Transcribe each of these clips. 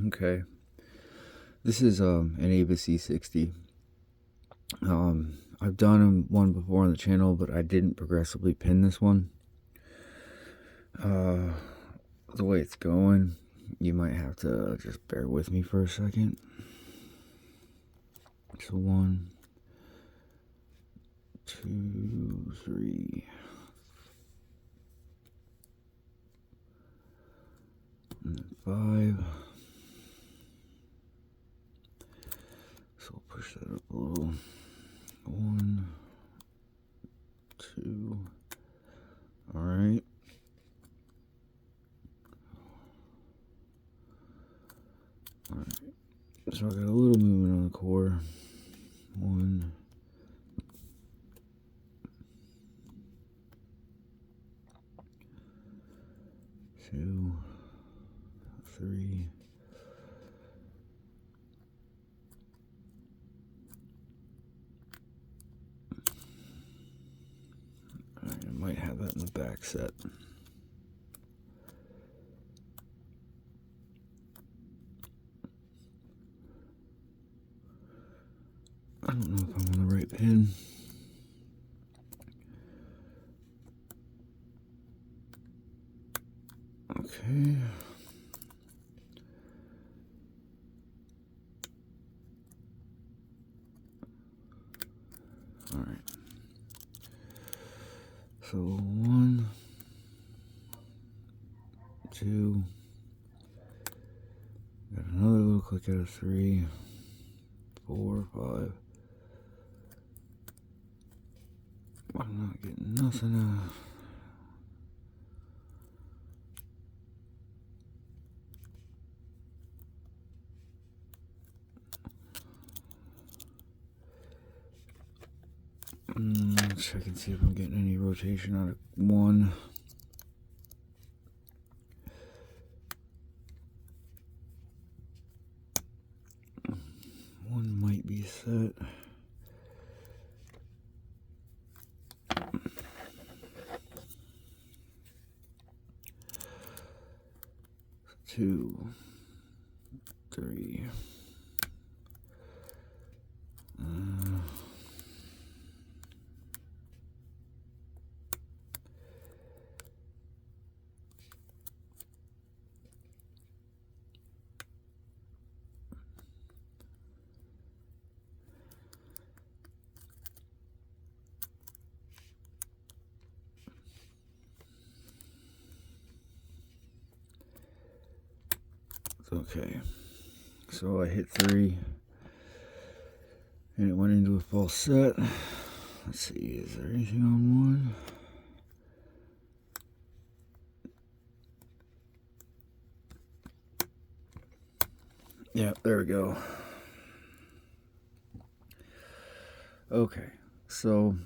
Okay, this is an e60. I've done one before on the channel, but I didn't progressively pin this one. The way it's going, you might have to just bear with me for a second. So 1, 2, 3. And then 5. So I'll push that up a little. 1, 2. Alright. Alright. So I got a little movement on the core. 1, 2, 3. Alright, I might have that in the back set. I don't know if I'm on the right pin. Okay. Alright. So 1, 2. Got another little click out of 3, 4, 5. I'm not getting nothing out. Let's check and see if I'm getting any rotation out of 1. One might be set. 2, 3. Okay, so I hit 3 and it went into a false set. Let's see, is there anything on 1? Yeah, there we go. Okay, so,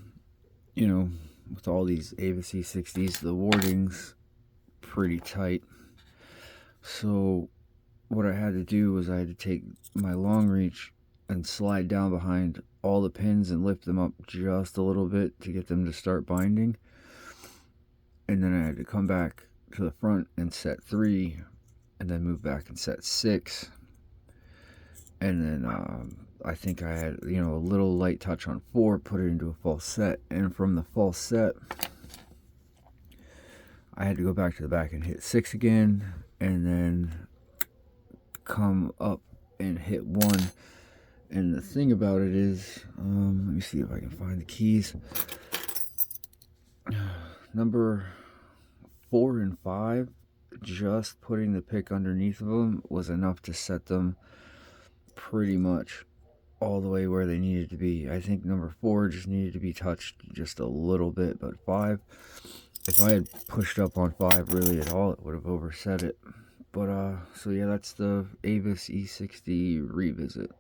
you know, with all these Avis e60s, the warding's pretty tight. So what I had to do was I had to take my long reach and slide down behind all the pins and lift them up just a little bit to get them to start binding. And then I had to come back to the front and set 3, and then move back and set 6. And then I think I had, a little light touch on 4, put it into a false set. And from the false set, I had to go back to the back and hit 6 again, and then come up and hit 1. And the thing about it is, let me see if I can find the keys. Number 4 and 5, just putting the pick underneath of them was enough to set them pretty much all the way where they needed to be. I think number 4 just needed to be touched just a little bit, but 5, if I had pushed up on 5 really at all, it would have overset it. But so yeah, that's the Avis e60 revisit.